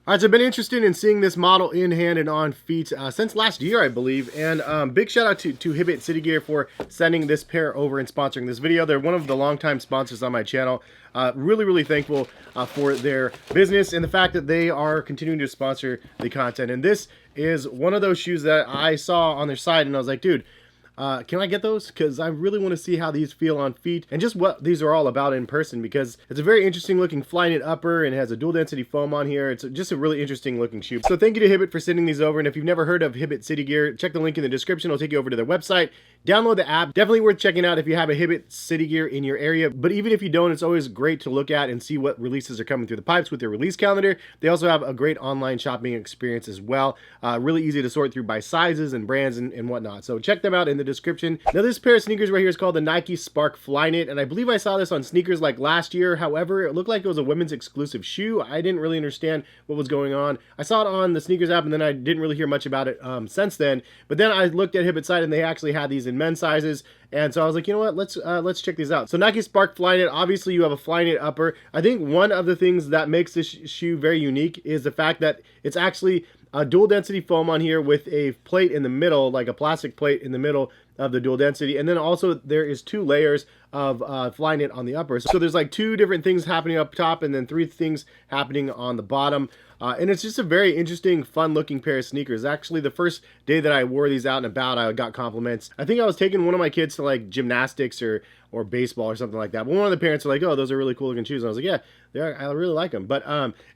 All right, so I've been interested in seeing this model in hand and on feet since last year, I believe. And big shout out to Hibbett City Gear for sending this pair over and sponsoring this video. They're one of the longtime sponsors on my channel. Really thankful for their business and the fact that they are continuing to sponsor the content. And this is one of those shoes that I saw on their site and I was like, dude, can I get those? Because I really want to see how these feel on feet and just what these are all about in person, because it's a very interesting looking Flyknit upper and it has a dual density foam on here. It's just a really interesting looking shoe. So thank you to Hibbett for sending these over. And if you've never heard of Hibbett City Gear, check the link in the description. It'll take you over to their website. Download the app. Definitely worth checking out if you have a Hibbett City Gear in your area. But even if you don't, it's always great to look at and see what releases are coming through the pipes with their release calendar. They also have a great online shopping experience as well. Really easy to sort through by sizes and brands and whatnot. So check them out in the description. Now this pair of sneakers right here is called the Nike Spark Flyknit, and I believe I saw this on sneakers like last year. However, it looked like it was a women's exclusive shoe. I didn't really understand what was going on. I saw it on the sneakers app and then I didn't really hear much about it since then. But then I looked at Hibbett's site and they actually had these in men's sizes. And so I was like, you know what, let's check these out. So Nike Spark Flyknit, obviously you have a Flyknit upper. I think one of the things that makes this shoe very unique is the fact that it's actually a dual density foam on here with a plate in the middle, like a plastic plate in the middle of the dual density. And then also there is 2 layers of Flyknit on the upper. So there's like 2 different things happening up top and then 3 things happening on the bottom. And it's just a very interesting, fun looking pair of sneakers. Actually, the first day that I wore these out and about, I got compliments. I think I was taking one of my kids to like gymnastics or baseball or something like that. But one of the parents were like, oh, those are really cool looking shoes. And I was like, yeah, they are. I really like them. But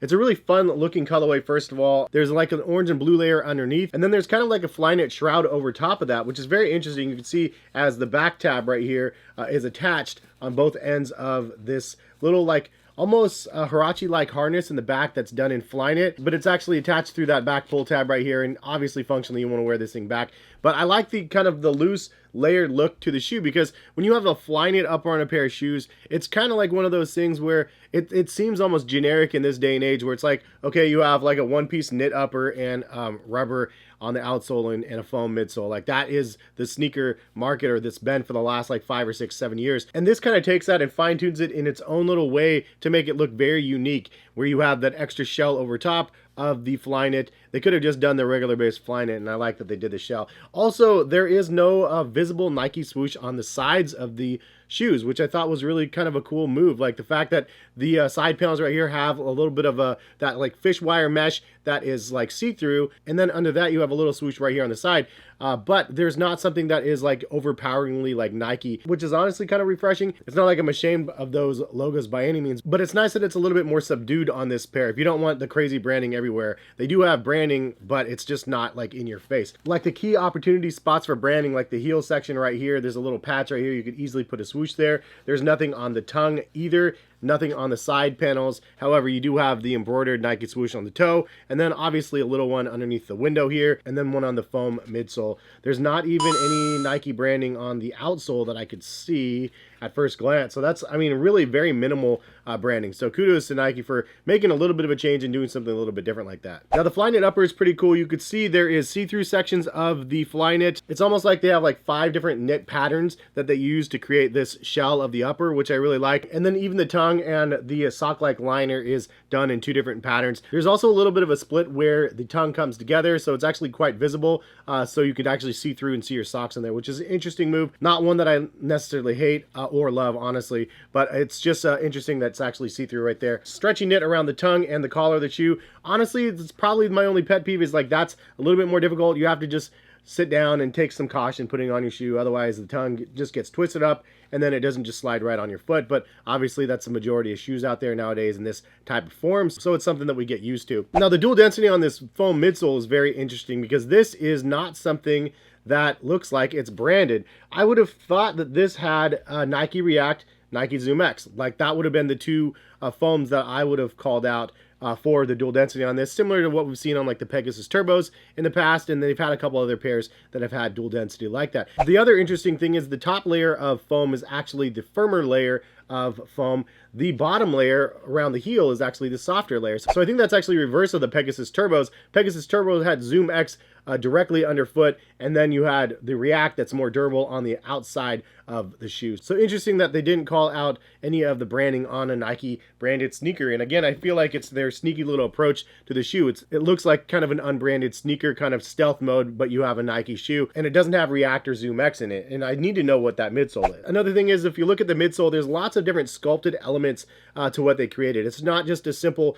it's a really fun looking colorway, first of all. There's like an orange and blue layer underneath. And then there's kind of like a Flyknit shroud over top of that, which is very interesting. You can see as the back tab right here is attached on both ends of this little like almost a Hirachi-like harness in the back that's done in Flyknit, but it's actually attached through that back pull tab right here, and obviously functionally you want to wear this thing back. But I like the kind of the loose layered look to the shoe, because when you have a Flyknit upper on a pair of shoes, it's kind of like one of those things where it seems almost generic in this day and age, where it's like, okay, you have like a one-piece knit upper and rubber on the outsole and a foam midsole. Like that is the sneaker market, or that's been for the last like 5 or 6, 7 years. And this kind of takes that and fine tunes it in its own little way to make it look very unique, where you have that extra shell over top of the Flyknit. They could have just done the regular base Flyknit, and I like that they did the shell. Also, there is no visible Nike swoosh on the sides of the shoes, which I thought was really kind of a cool move. Like the fact that the side panels right here have a little bit of that like fish wire mesh that is like see-through, and then under that you have a little swoosh right here on the side. But there's not something that is like overpoweringly like Nike, which is honestly kind of refreshing. It's not like I'm ashamed of those logos by any means, but it's nice that it's a little bit more subdued on this pair. If you don't want the crazy branding everywhere, they do have branding, but it's just not like in your face. Like the key opportunity spots for branding, like the heel section right here, there's a little patch right here. You could easily put a swoosh there. There's nothing on the tongue either. Nothing on the side panels. However, you do have the embroidered Nike swoosh on the toe, and then obviously a little one underneath the window here, and then one on the foam midsole. There's not even any Nike branding on the outsole that I could see at first glance. So that's, I mean, really very minimal branding. So kudos to Nike for making a little bit of a change and doing something a little bit different like that. Now the Flyknit upper is pretty cool. You could see there is see-through sections of the Flyknit. It's almost like they have like 5 different knit patterns that they use to create this shell of the upper, which I really like. And then even the tongue and the sock-like liner is done in 2 different patterns. There's also a little bit of a split where the tongue comes together, so it's actually quite visible. So you could actually see through and see your socks in there, which is an interesting move. Not one that I necessarily hate or love, honestly, but it's just interesting that it's actually see-through right there. Stretchy knit around the tongue and the collar of the shoe. Honestly, it's probably my only pet peeve, is like that's a little bit more difficult. You have to just sit down and take some caution putting on your shoe. Otherwise, the tongue just gets twisted up and then it doesn't just slide right on your foot. But obviously, that's the majority of shoes out there nowadays in this type of form. So it's something that we get used to. Now, the dual density on this foam midsole is very interesting, because this is not something that looks like it's branded. I would have thought that this had Nike React, Nike Zoom X. Like that would have been the 2 foams that I would have called out for the dual density on this, similar to what we've seen on like the Pegasus Turbos in the past, and they've had a couple other pairs that have had dual density like that. The other interesting thing is the top layer of foam is actually the firmer layer of foam. The bottom layer around the heel is actually the softer layer. So I think that's actually reverse of the Pegasus Turbos. Pegasus Turbos had Zoom X directly underfoot, and then you had the React that's more durable on the outside of the shoe. So interesting that they didn't call out any of the branding on a Nike branded sneaker. And again, I feel like it's their sneaky little approach to the shoe. It looks like kind of an unbranded sneaker, kind of stealth mode, but you have a Nike shoe, and it doesn't have React or Zoom X in it. And I need to know what that midsole is. Another thing is, if you look at the midsole, there's lots of different sculpted elements to what they created. It's not just a simple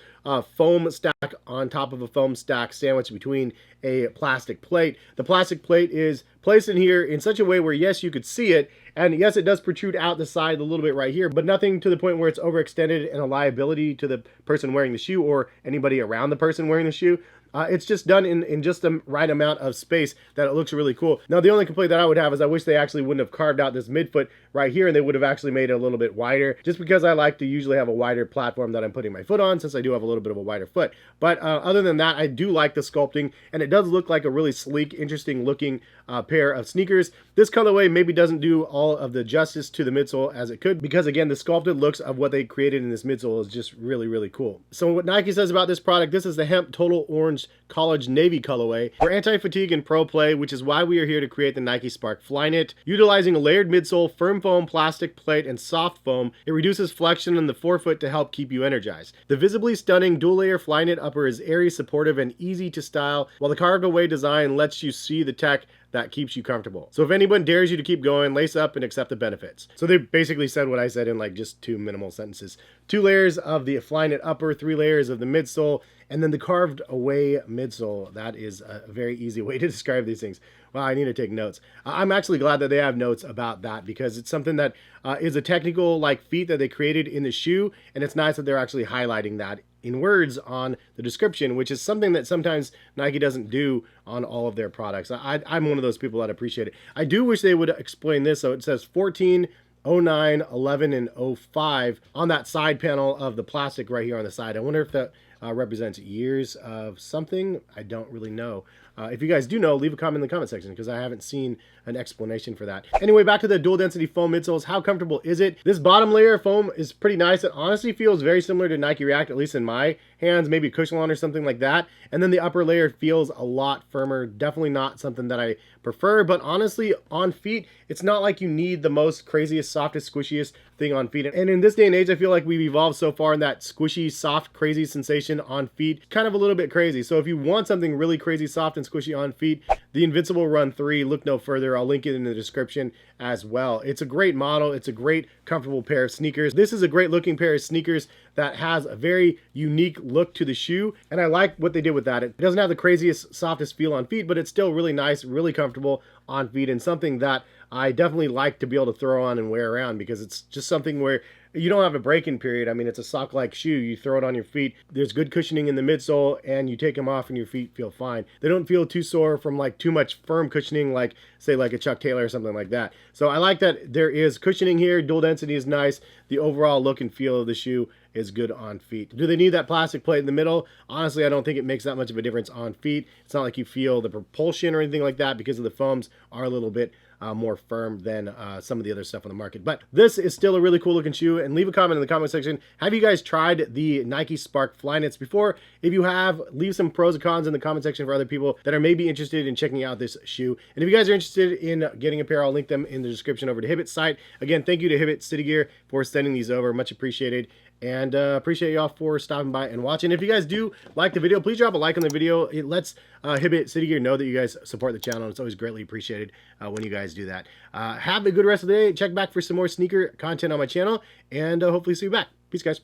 foam stack on top of a foam stack sandwiched between a plastic plate. The plastic plate is placed in here in such a way where, yes, you could see it, and yes, it does protrude out the side a little bit right here, but nothing to the point where it's overextended and a liability to the person wearing the shoe or anybody around the person wearing the shoe. It's just done in just the right amount of space that it looks really cool. Now, the only complaint that I would have is I wish they actually wouldn't have carved out this midfoot right here, and they would have actually made it a little bit wider, just because I like to usually have a wider platform that I'm putting my foot on, since I do have a little bit of a wider foot. But other than that, I do like the sculpting, and it does look like a really sleek, interesting looking pair of sneakers. This colorway maybe doesn't do all of the justice to the midsole as it could, because again, the sculpted looks of what they created in this midsole is just really, really cool. So what Nike says about this product, this is the Hemp Total Orange College Navy colorway for anti-fatigue and pro play, which is why we are here to create the Nike Spark Flyknit. Utilizing a layered midsole, firm foam, plastic plate, and soft foam, it reduces flexion in the forefoot to help keep you energized. The visibly stunning dual-layer Flyknit upper is airy, supportive, and easy to style, while the carved away design lets you see the tech that keeps you comfortable. So if anyone dares you to keep going, lace up and accept the benefits. So they basically said what I said in like just 2 minimal sentences. 2 layers of the Flyknit upper, 3 layers of the midsole, and then the carved away midsole. That is a very easy way to describe these things. Wow, I need to take notes. I'm actually glad that they have notes about that, because it's something that is a technical like feat that they created in the shoe, and it's nice that they're actually highlighting that in words on the description, which is something that sometimes Nike doesn't do on all of their products. I'm one of those people that appreciate it. I do wish they would explain this. So it says 14, 09, 11, and 05 on that side panel of the plastic right here on the side. I wonder if that represents years of something. I don't really know. If you guys do know, leave a comment in the comment section, because I haven't seen an explanation for that. Anyway, back to the dual density foam midsoles. How comfortable is it? This bottom layer of foam is pretty nice. It honestly feels very similar to Nike React, at least in my hands, maybe Cushionlon or something like that. And then the upper layer feels a lot firmer. Definitely not something that I prefer, but honestly, on feet, it's not like you need the most craziest, softest, squishiest thing on feet. And in this day and age, I feel like we've evolved so far in that squishy, soft, crazy sensation on feet, kind of a little bit crazy. So if you want something really crazy, soft, and squishy on feet, the Invincible Run 3, look no further. I'll link it in the description as well. It's a great model. It's a great, comfortable pair of sneakers. This is a great looking pair of sneakers that has a very unique look to the shoe, and I like what they did with that. It doesn't have the craziest, softest feel on feet, but it's still really nice, really comfortable on feet, and something that I definitely like to be able to throw on and wear around, because it's just something where you don't have a break-in period. I mean, it's a sock-like shoe. You throw it on your feet. There's good cushioning in the midsole, and you take them off and your feet feel fine. They don't feel too sore from like too much firm cushioning, like say like a Chuck Taylor or something like that. So I like that there is cushioning here. Dual density is nice. The overall look and feel of the shoe is good on feet. Do they need that plastic plate in the middle? Honestly, I don't think it makes that much of a difference on feet. It's not like you feel the propulsion or anything like that, because of the foams are a little bit more firm than some of the other stuff on the market. But this is still a really cool looking shoe, and leave a comment in the comment section. Have you guys tried the Nike Spark Flyknits before? If you have, leave some pros and cons in the comment section for other people that are maybe interested in checking out this shoe. And if you guys are interested in getting a pair, I'll link them in the description over to Hibbet's site. Again, thank you to Hibbett City Gear for sending these over. Much appreciated. And appreciate y'all for stopping by and watching. If you guys do like the video, please drop a like on the video. It lets Hibbett City Gear know that you guys support the channel. It's always greatly appreciated when you guys do that. Have a good rest of the day. Check back for some more sneaker content on my channel, and hopefully see you back. Peace, guys.